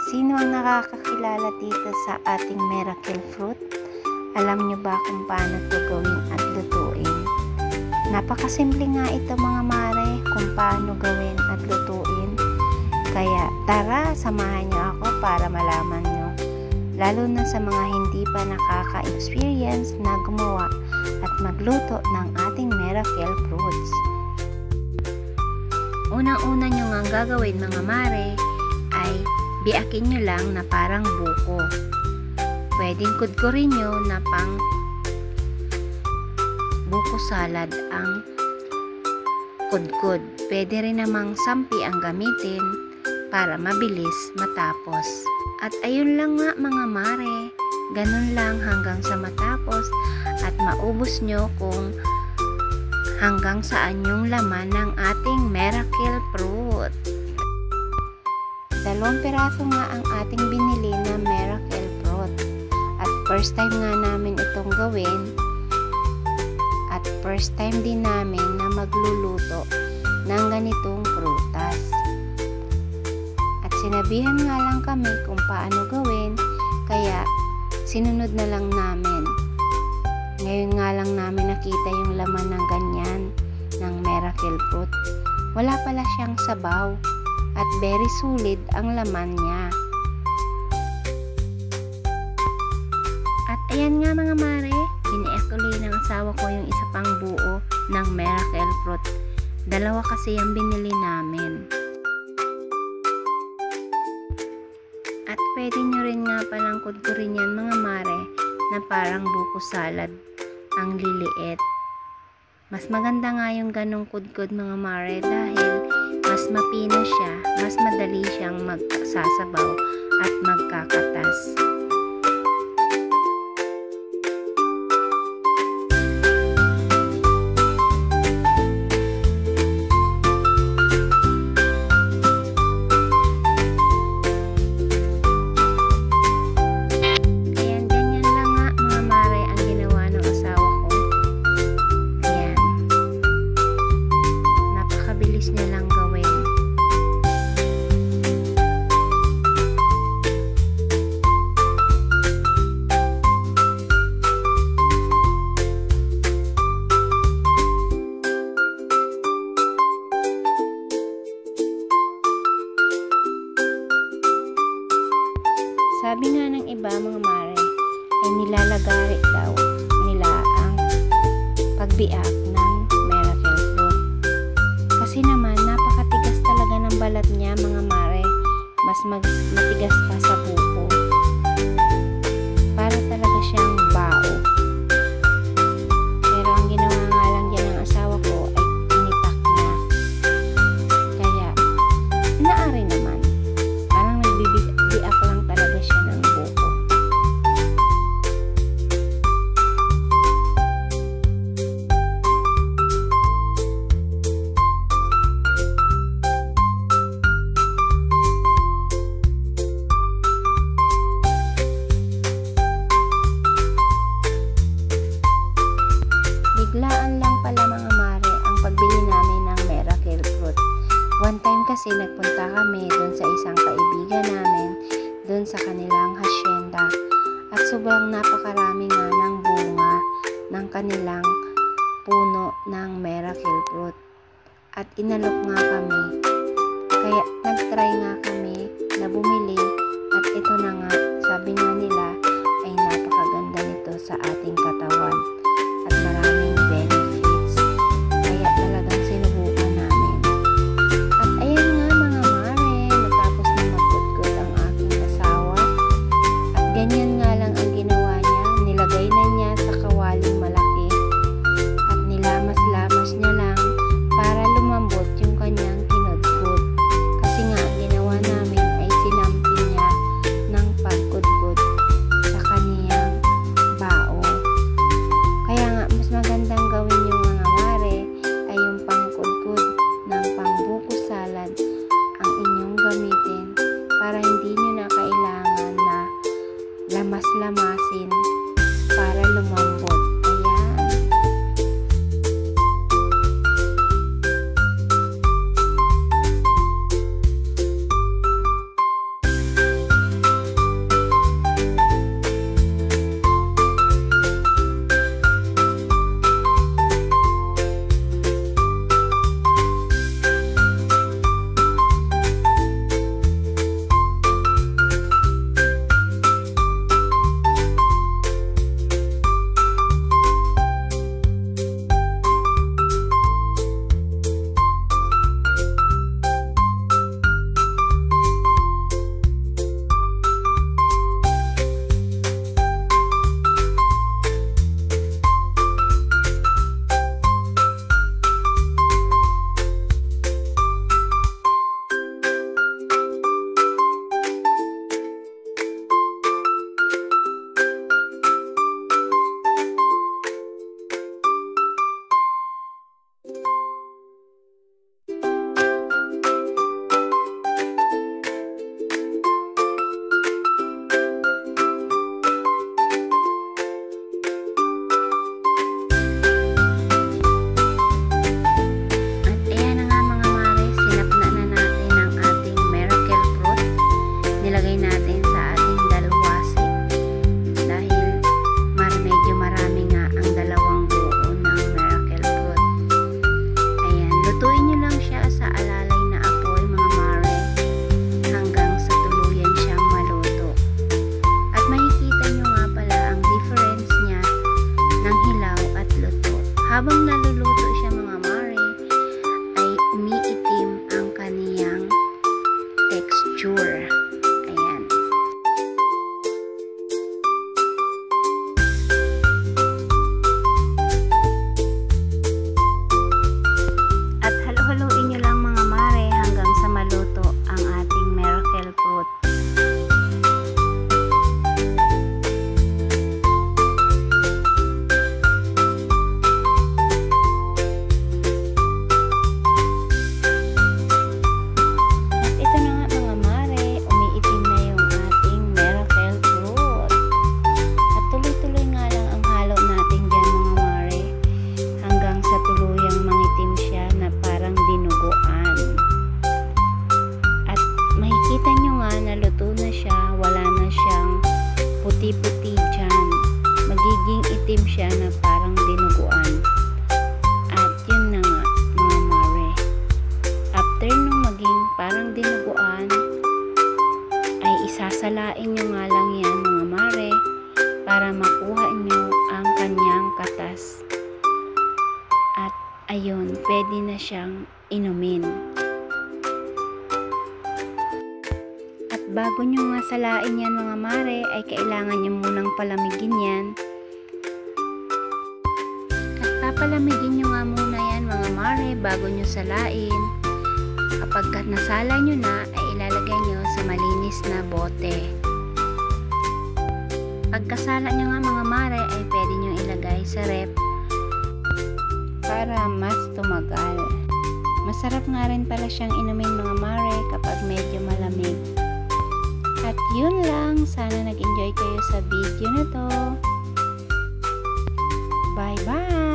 Sino ang nakakakilala dito sa ating miracle fruit? Alam niyo ba kung paano ito gawin at lutuin? Napakasimple nga ito mga mare kung paano gawin at lutuin. Kaya tara, samahan niyo ako para malaman niyo. Lalo na sa mga hindi pa nakaka-experience na gumawa at magluto ng ating miracle fruits. Unang-una nyo nga gagawin mga mare ay biakin nyo lang na parang buko. Pwedeng kudkurin nyo na pang buko salad ang kudkud. Pwede rin namang sampi ang gamitin para mabilis matapos. At ayun lang nga mga mare, ganun lang hanggang sa matapos at maubos nyo kung hanggang saan yung laman ng ating miracle fruit. 2 piraso nga ang ating binili na miracle fruit. At first time nga namin itong gawin. At first time din namin na magluluto ng ganitong prutas. At sinabihan nga lang kami kung paano gawin, kaya sinunod na lang namin. Ngayon nga lang namin nakita yung laman ng ganyan, ng miracle fruit. Wala pala siyang sabaw at very solid ang laman niya. At ayan nga mga mare, biniakuli ng asawa ko yung isa pang buo ng miracle fruit. 2 kasi yung binili namin. At pwede nyo rin nga palang kudkurin yan mga mare na parang buko salad ang liliit. Mas maganda nga yung ganong kudkud mga mare dahil mas mapino siya, mas madali siyang magsasabaw at magkakatas. Sabi nga ng iba mga mare ay nilalagari daw nila ang pagbiak ng miracle fruit. Kasi naman napakatigas talaga ng balat niya mga mare. Mas matigas pa sa buko. Para talaga siyang bao. Pero ang ginawa nga lang dyan ng asawa ko ay initak na. Kaya naari naman. Parang nagbibiak lang talaga siya ng buko. Biglaan lang pala mga mare ang pagbili namin ng miracle fruit. One time kasi nagpunta kami doon sa isang kaibigan namin doon sa kanilang hacienda at sobrang napakarami nga ng bunga ng kanilang puno ng miracle fruit at inalok nga kami, kaya nagtry nga kami na bumili at ito na nga, sabi nga nila ay napakaganda nito sa ating katawan at maraming benefits, kaya talagang sinubukan namin. At ayan nga mga mare, natapos na magkudkod ang aking asawa at ganyan nga lang ang ginawa niya, nilagay na niya sa kawaling malaki at nilamas-lamas niya lang para lumambot yung kanyang kinudkod. Kasi nga ginawa namin ay sinampi niya ng pagkudkod sa kaniyang bao. Kaya nga mas magandang gawin yung mga mare ay yung pangkudkod ng pangbuko salad ang inyong gamitin para hindi nyo na kailangan na lamas-lamasin para lumambot. Ayan. picture. Ayan. At halo-haloin nyo lang mga mare hanggang sa maluto ang ating miracle fruit. Naluto na siya, wala na siyang puti-puti dyan. Magiging itim siya na parang dinuguan. At yun na nga mga mare. After nung maging parang dinuguan, ay isasalain nyo nga lang yan mga mare para makuha nyo ang kanyang katas. At ayun, pwede na siyang inumin. Bago nyo nga salain yan mga mare, ay kailangan nyo munang palamigin yan. At papalamigin nyo nga muna yan mga mare bago nyo salain. Kapag nasala nyo na, ay ilalagay nyo sa malinis na bote. Pagkasala nyo nga mga mare, ay pwede nyo ilagay sa rep para mas tumagal. Masarap nga rin pala siyang inumin mga mare kapag medyo malamig. At yun lang, sana nag-enjoy kayo sa video na to. Bye-bye!